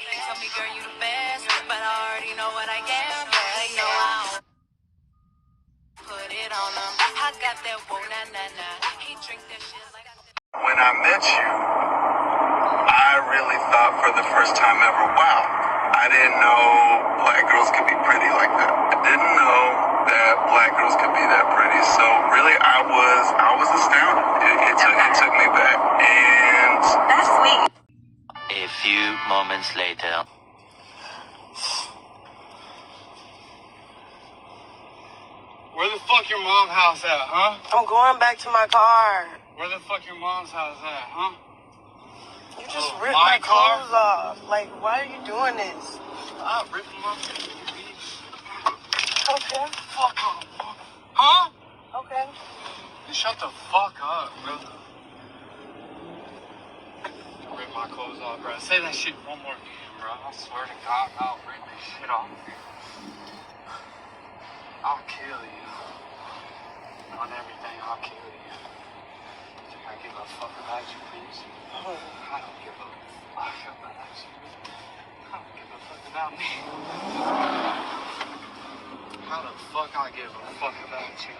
They tell me, girl, you the best, but I already know what I am. Yeah, you know I don't put it on them. I got that whoa, nah, nah, nah. He drink that shit like I said. When I met you, I really thought for the first time ever, wow, I didn't know black girls could be pretty like that. I didn't know that black girls could be that pretty. So really, I was astounded. It took me back, and That's sweet. A few moments later. Where the fuck your mom's house at, huh? I'm going back to my car. Where the fuck your mom's house at, huh? You just Oh, ripped my my car? clothes off. Like, why are you doing this? Stop ripping my bitch. Okay. Fuck off. Huh? Okay. You shut the fuck up, bro. Rip my clothes off, bro. Say that shit one more time, bro. I swear to God, I'll rip this shit off. I'll kill you. On everything, I'll kill you. You think I give a fuck about you, please? I don't give a fuck about you. I don't give a fuck about me. How the fuck I give a fuck about you?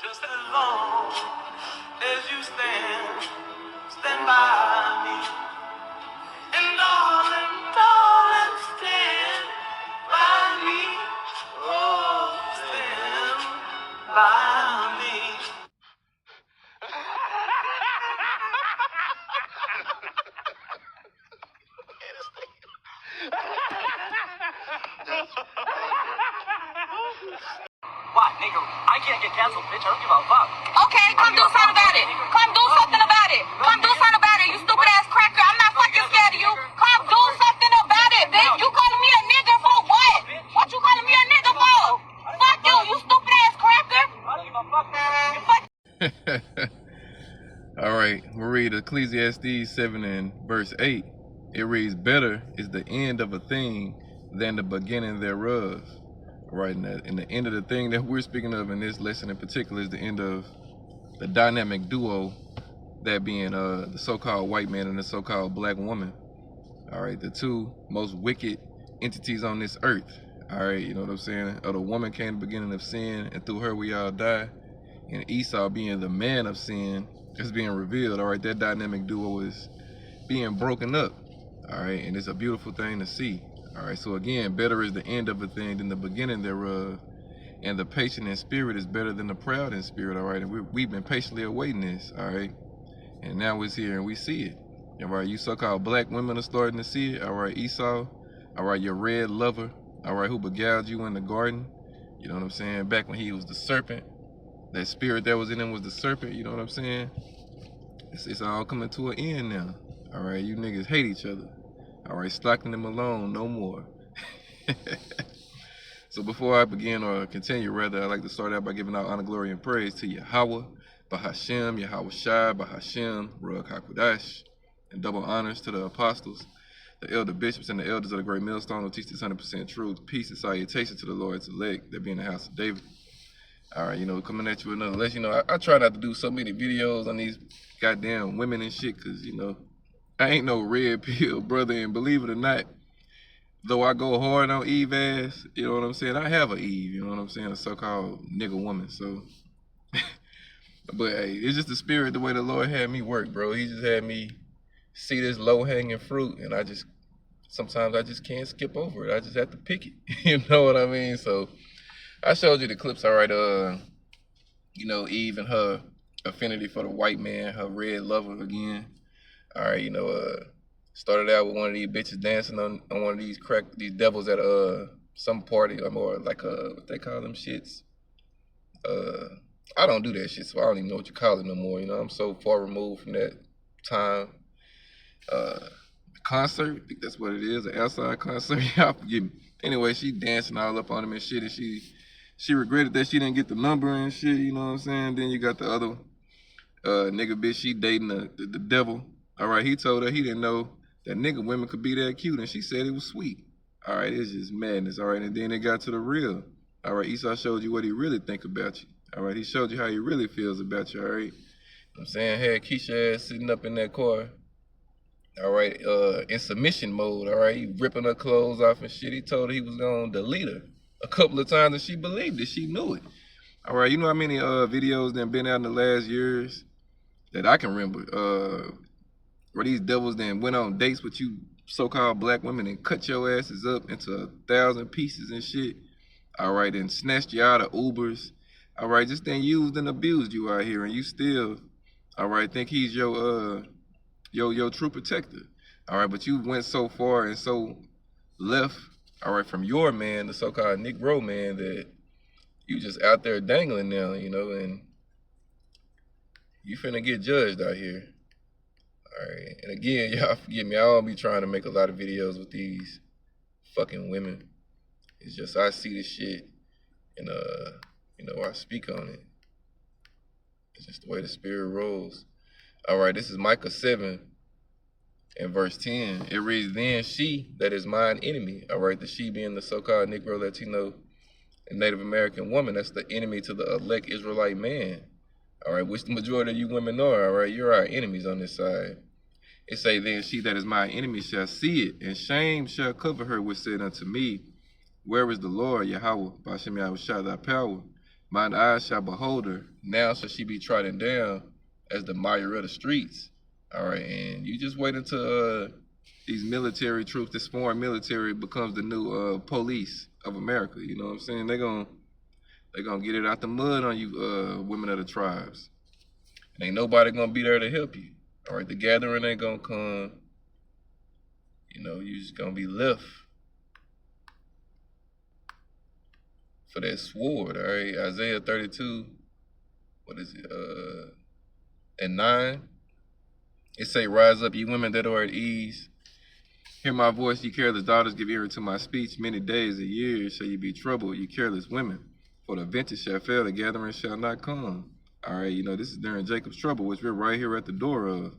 Just as long as you stand by me. And darling, stand by me. Oh, stand by me. Why, nigga? I can't get canceled, bitch. I don't give a fuck. Okay, come do something about it. Come do something about it. Come do something about it, you stupid ass cracker. I'm not fucking scared of you. Come do something about it, bitch. You calling me a nigga for what? What you calling me a nigga for? Fuck you, you stupid ass cracker. I don't give a fuck, man. All right, we'll read Ecclesiastes 7 and verse 8. It reads, better is the end of a thing than the beginning thereof. All right, and the end of the thing that we're speaking of in this lesson in particular is the end of the dynamic duo, that being the so-called white man and the so-called black woman. All right, the two most wicked entities on this earth. All right, you know what I'm saying? The woman came the beginning of sin, and through her we all die. And Esau, being the man of sin, is being revealed. All right, that dynamic duo is being broken up. All right, and it's a beautiful thing to see. All right, so again, better is the end of a thing than the beginning thereof, and the patient in spirit is better than the proud in spirit. All right, and we've been patiently awaiting this. All right, and now it's here and we see it. All right, you so-called black women are starting to see it. All right, Esau. All right, your red lover. All right, who beguiled you in the garden. You know what I'm saying? Back when he was the serpent, that spirit that was in him was the serpent. You know what I'm saying? It's all coming to an end now. All right, you niggas hate each other. All right, slacking them alone, no more. So before I begin, or continue rather, I'd like to start out by giving out honor, glory, and praise to Yahweh, Bahashem, Yahweh Shai, Bahashem, Ruach HaKodesh, and double honors to the apostles, the elder bishops, and the elders of the great millstone who teach this 100% truth, peace, and salutation to the Lord's elect that be in the house of David. All right, you know, coming at you with another lesson. You know, I try not to do so many videos on these goddamn women and shit, because, you know, I ain't no red pill brother, and believe it or not, though I go hard on Eve ass, you know what I'm saying? I have a Eve, you know what I'm saying? A so-called nigga woman, so. But hey, it's just the spirit, the way the Lord had me work, bro. He just had me see this low-hanging fruit, and sometimes I just can't skip over it. I just have to pick it, you know what I mean? So I showed you the clips, all right, you know, Eve and her affinity for the white man, her red lover again. All right, you know, started out with one of these bitches dancing on one of these devils at some party, or like what they call them shits. I don't do that shit, so I don't even know what you call it no more. You know, I'm so far removed from that time. Concert, I think that's what it is, an outside concert. Y'all forgive me. Anyway, she dancing all up on him and shit, and she regretted that she didn't get the number and shit. You know what I'm saying? Then you got the other nigga bitch, she dating the devil. All right, he told her he didn't know that nigga women could be that cute, and she said it was sweet. All right, it's just madness. All right, and then it got to the real. All right, Esau showed you what he really think about you. All right, he showed you how he really feels about you. All right, I'm saying, had Keisha ass sitting up in that car, All right, in submission mode. All right, he ripping her clothes off and shit. He told her he was gonna delete her a couple of times, and she believed it. She knew it. All right, you know how many videos that been out in the last years that I can remember, where these devils then went on dates with you so-called black women and cut your asses up into 1,000 pieces and shit. All right, and snatched you out of Ubers. All right, just then used and abused you out here, and you still, all right, think he's your true protector. All right, but you went so far and so left, all right, from your man, the so-called Negro man, that you just out there dangling now, you know, and you finna get judged out here. All right, and again, y'all forgive me, I don't be trying to make a lot of videos with these fucking women. It's just I see this shit and you know, I speak on it. It's just the way the spirit rolls. All right, this is Micah 7 and verse 10. It reads, "Then she that is mine enemy," all right, the she being the so-called Negro, Latino, and Native American woman, that's the enemy to the elect Israelite man, all right, which the majority of you women are, all right, you're our enemies on this side. It say, "Then she that is my enemy shall see it, and shame shall cover her, which said unto me, Where is the Lord, Yahweh, Bashem Yahushua, thy power? Mine eyes shall behold her. Now shall she be trodden down as the mire of the streets." All right, and you just wait until these military troops, this foreign military, becomes the new police of America. You know what I'm saying? They're gonna get it out the mud on you, women of the tribes. And ain't nobody gonna be there to help you. All right, the gathering ain't gonna come. You know, you just gonna be left for that sword. All right, Isaiah 32, what is it? And 9. It say, "Rise up, ye women that are at ease. Hear my voice, ye careless daughters, give ear to my speech. Many days and years shall ye be troubled, ye careless women. For the vintage shall fail, the gathering shall not come." All right, you know, this is during Jacob's trouble, which we're right here at the door of.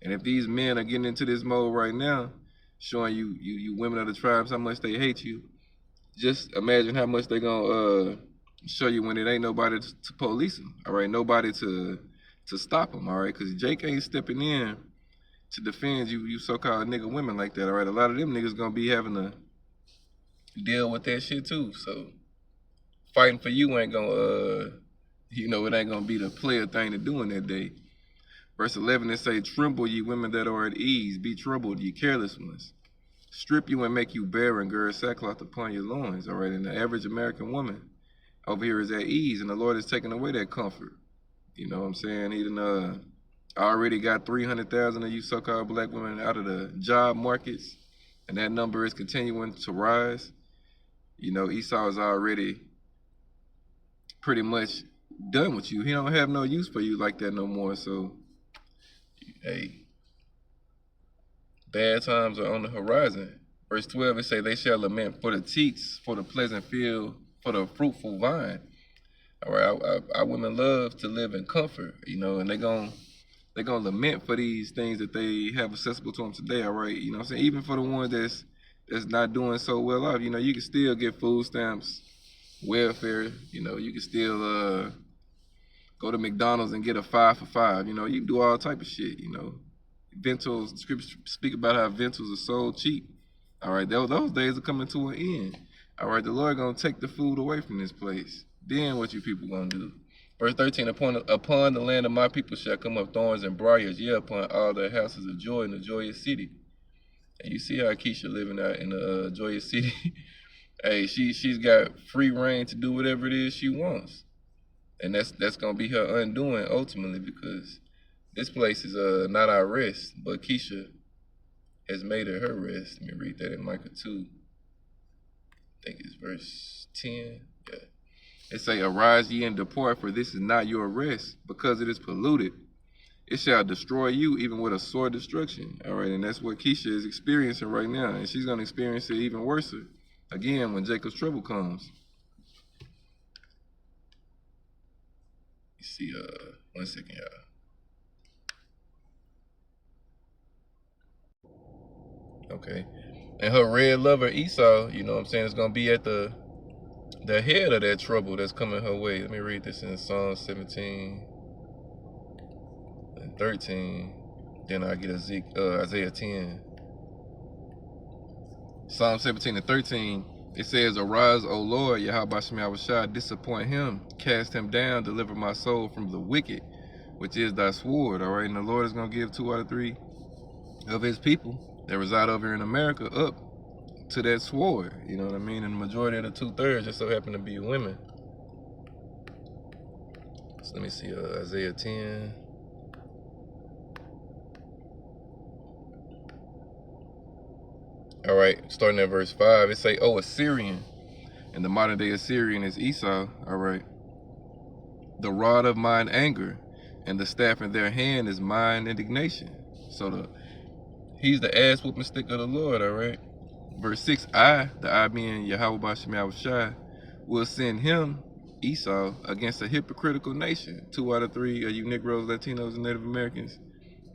And if these men are getting into this mode right now, showing you women of the tribes how much they hate you, just imagine how much they're gonna show you when it ain't nobody to police them. All right, nobody to stop them. All right, because Jake ain't stepping in to defend you so-called nigga women like that. All right, a lot of them niggas gonna be having to deal with that shit too. So fighting for you ain't gonna you know, it ain't gonna be the player thing to do in that day. Verse 11, it say, "Tremble, ye women that are at ease, be troubled, ye careless ones. Strip you and make you bare and gird sackcloth upon your loins." All right, and the average American woman over here is at ease, and the Lord is taking away that comfort. You know what I'm saying? He done already got 300,000 of you so-called black women out of the job markets, and that number is continuing to rise. You know, Esau is already pretty much done with you. He don't have no use for you like that no more. So, hey, bad times are on the horizon. Verse 12, it say, "They shall lament for the teats, for the pleasant field, for the fruitful vine." All right, our women love to live in comfort, you know, and they're gonna lament for these things that they have accessible to them today. All right, you know what I'm saying? Even for the ones that's not doing so well off, you know, you can still get food stamps, welfare, you know, you can still go to McDonald's and get a 5 for $5. You know, you can do all type of shit, you know. Ventals, scriptures speak about how ventals are sold cheap. All right, those days are coming to an end. All right, the Lord gonna take the food away from this place. Then what you people gonna do? Verse 13, upon the land of my people shall come up thorns and briars, yeah, upon all their houses of joy in the joyous city. And you see how Keisha living out in the joyous city. Hey, she's got free reign to do whatever it is she wants. And that's gonna be her undoing ultimately, because this place is not our rest, but Keisha has made it her rest. Let me read that in Micah 2. I think it's verse 10. Yeah. It say, "Arise ye and depart, for this is not your rest, because it is polluted. It shall destroy you even with a sore destruction." All right, and that's what Keisha is experiencing right now, and she's gonna experience it even worse again when Jacob's trouble comes. You see, 1 second, y'all. Okay, and her red lover Esau, you know what I'm saying, is gonna be at the head of that trouble that's coming her way. Let me read this in Psalm 17 and 13. Then I get Isaiah 10. Psalm 17 and 13. It says, "Arise, O Lord, Yahweh Shem Yahushua, disappoint him, cast him down, deliver my soul from the wicked, which is thy sword." All right, and the Lord is going to give 2 out of 3 of his people that reside over here in America up to that sword. You know what I mean? And the majority of the 2/3 just so happen to be women. So let me see, Isaiah 10. All right, starting at verse 5, it say, "Oh, Assyrian," and the modern day Assyrian is Esau. All right. "The rod of mine anger, and the staff in their hand is mine indignation." So he's the ass whooping stick of the Lord. All right. Verse 6, "I," the I being Yahweh B'Shem Yahushua, "will send him," Esau, "against a hypocritical nation." 2 out of 3 of you Negroes, Latinos, and Native Americans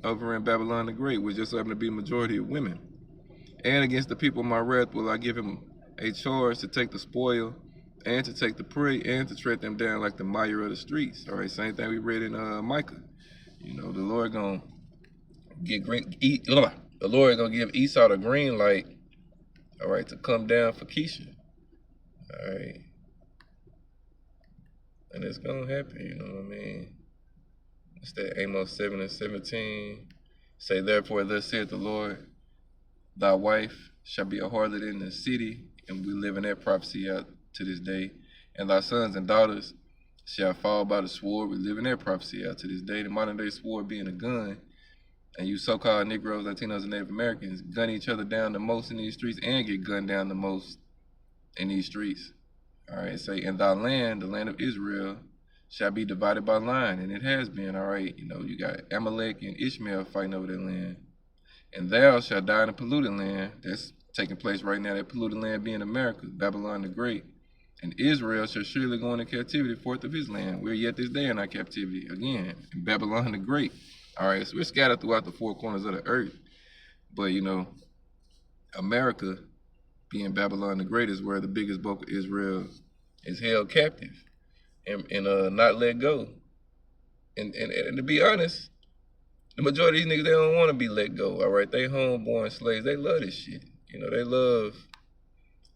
over in Babylon the Great, which just happen to be the majority of women. "And against the people of my wrath will I give him a charge to take the spoil, and to take the prey, and to tread them down like the mire of the streets." All right, same thing we read in Micah. You know, the Lord gonna the Lord gonna give Esau the green light, all right, to come down for Keisha. All right. And it's gonna happen, you know what I mean? It's that Amos 7 and 17. Say, "Therefore, thus saith the Lord, thy wife shall be a harlot in the city," and we live in that prophecy out to this day. "And thy sons and daughters shall fall by the sword." We live in that prophecy out to this day. The modern day sword being a gun. And you so-called Negroes, Latinos, and Native Americans gun each other down the most in these streets and get gunned down the most in these streets. All right, say, "And thy land, the land of Israel, shall be divided by line," and it has been. All right, you know, you got Amalek and Ishmael fighting over that land. "And thou shalt die in a polluted land." That's taking place right now, that polluted land being America, Babylon the Great. "And Israel shall surely go into captivity, forth of his land." We're yet this day in our captivity, again, in Babylon the Great. All right, so we're scattered throughout the 4 corners of the earth. But, you know, America, being Babylon the Great, is where the biggest bulk of Israel is held captive and not let go. And to be honest, the majority of these niggas, they don't want to be let go, all right? They homeborn slaves. They love this shit. You know, they love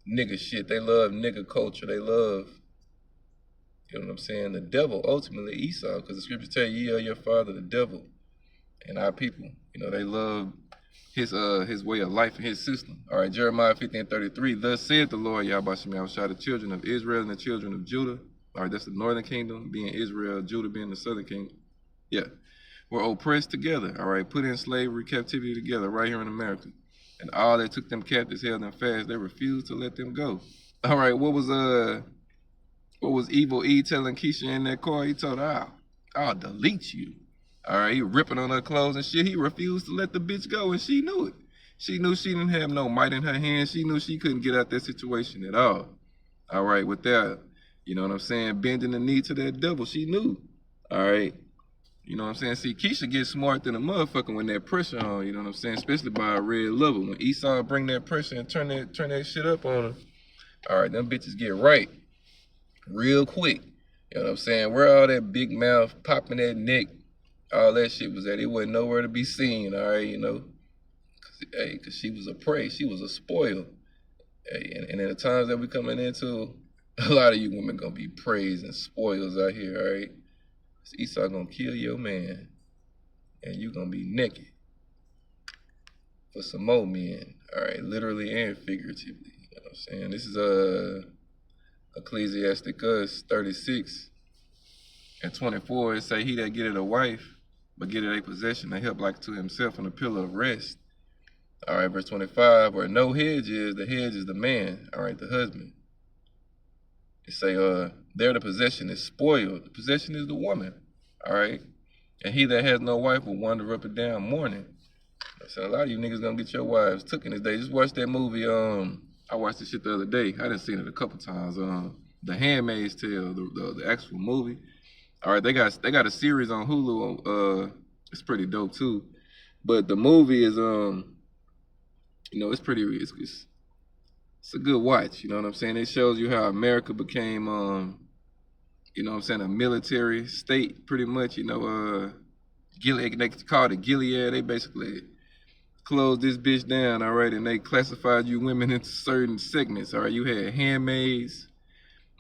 nigga shit. They love nigga culture. They love, you know what I'm saying, the devil, ultimately Esau, because the scriptures tell you, "Ye are your father, the devil." And our people, you know, they love his way of life and his system. All right, Jeremiah 50 and 33, "Thus saith the Lord, Yahweh Shem Yahushua, the children of Israel and the children of Judah," all right, that's the northern kingdom, being Israel, Judah being the southern kingdom. Yeah. "Were oppressed together," all right, put in slavery, captivity together, right here in America. "And all that took them captives held them fast. They refused to let them go." All right, what was Evil E telling Keisha in that car? He told her, I'll delete you. All right, he ripping on her clothes and shit. He refused to let the bitch go, and she knew it. She knew she didn't have no might in her hands. She knew she couldn't get out that situation at all. All right, without, you know what I'm saying, bending the knee to that devil. She knew. All right. You know what I'm saying? See, Keisha gets smart than a motherfucker when that pressure on, you know what I'm saying? Especially by a red lover. When Esau bring that pressure and turn that shit up on her, all right, them bitches get right real quick. You know what I'm saying? Where all that big mouth, popping that neck, all that shit was at, it wasn't nowhere to be seen, all right, you know? Cause she was a prey. She was a spoil. Hey, and in the times that we coming into, a lot of you women gonna be preys and spoils out here, all right? Esau gonna kill your man, and you gonna be naked for some more men, all right, literally and figuratively. You know what I'm saying? This is Ecclesiasticus 36 and 24. It say, "He that getteth a wife, but getteth a possession, to help like to himself on a pillar of rest." All right, verse 25, "Where no hedge is, the hedge is the man," all right, the husband. It say, "There the possession is spoiled. The possession is the woman," all right? "And he that has no wife will wander up and down mourning." So a lot of you niggas gonna get your wives took in this day. Just watch that movie. I watched this shit the other day. I done seen it a couple times. The Handmaid's Tale, the actual movie. All right, they got a series on Hulu. It's pretty dope too. But the movie is you know, it's pretty. It's a good watch. You know what I'm saying? It shows you how America became you know what I'm saying, a military state, pretty much. You know, Gilead, they called it Gilead. They basically closed this bitch down, all right, and they classified you women into certain segments, all right. You had handmaids,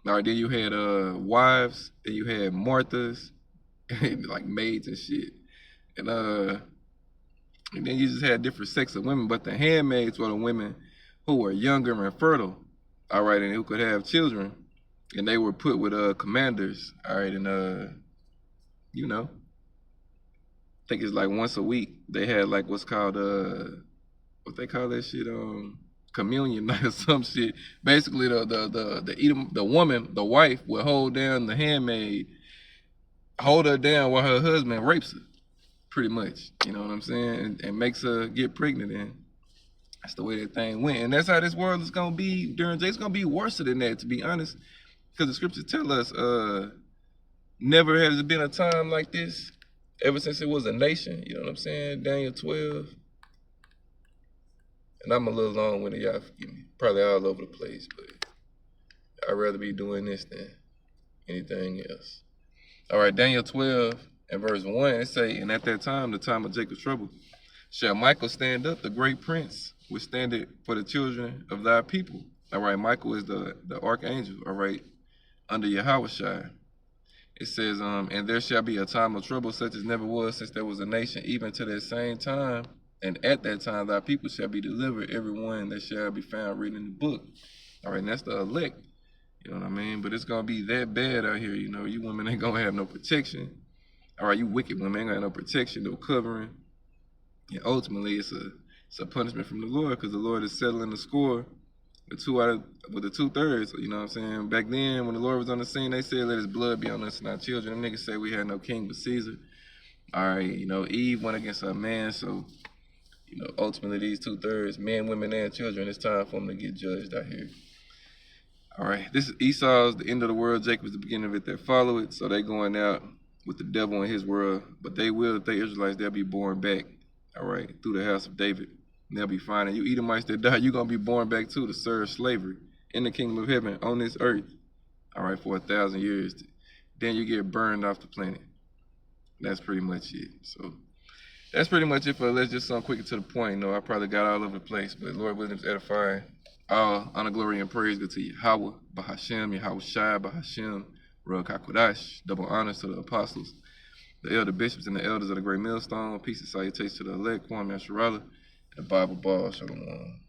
all right, then you had wives, then you had Marthas, like maids and shit, and then you just had different sects of women. But the handmaids were the women who were younger and fertile, all right, and who could have children, and they were put with commanders, all right, and you know, I think it's like once a week they had like what's called what they call that shit, communion night or some shit. Basically the woman, the wife, would hold down the handmaid, hold her down while her husband rapes her, pretty much, you know what I'm saying, and makes her get pregnant. And that's the way that thing went, and that's how this world is gonna be during. It's gonna be worse than that, to be honest, because the scriptures tell us never has there been a time like this ever since it was a nation, you know what I'm saying? Daniel 12. And I'm a little long-winded, y'all forgive me. Probably all over the place, but I'd rather be doing this than anything else. All right, Daniel 12 and verse 1, it say, and at that time, the time of Jacob's trouble, shall Michael stand up, the great prince, which standeth for the children of thy people. All right, Michael is the archangel, all right, under Yahushua. It says, and there shall be a time of trouble such as never was since there was a nation, even to that same time. And at that time, thy people shall be delivered, every one that shall be found written in the book. All right, and that's the elect. You know what I mean? But it's going to be that bad out here. You know, you women ain't going to have no protection. All right, you wicked women ain't going to have no protection, no covering. And ultimately, it's a punishment from the Lord, because the Lord is settling the score with the 2/3, you know what I'm saying? Back then, when the Lord was on the scene, they said, let his blood be on us and our children. Them niggas say we had no king but Caesar. All right, you know, Eve went against her man, so, you know, ultimately these 2/3, men, women, and children, it's time for them to get judged out here. All right, this is Esau's, the end of the world. Jacob is the beginning of it that follow it. So they going out with the devil in his world, but they will, if they Israelites, they'll be born back, all right, through the house of David. They'll be fine. And you Edomites that die, you're going to be born back too to serve slavery in the kingdom of heaven on this earth, all right, for 1,000 years. Then you get burned off the planet. That's pretty much it. So that's pretty much it for let's just some quicker to the point. You know, I probably got all over the place, but Lord Williams edifying. All honor, glory, and praise go to Yahweh, Bahashem, Yahushua, Bahashem, Ruach HaKodesh. Double honors to the apostles, the elder bishops, and the elders of the great millstone. Peace and salutations to the elect, Kwame Yasharala, and the Bible Ball. Shalom.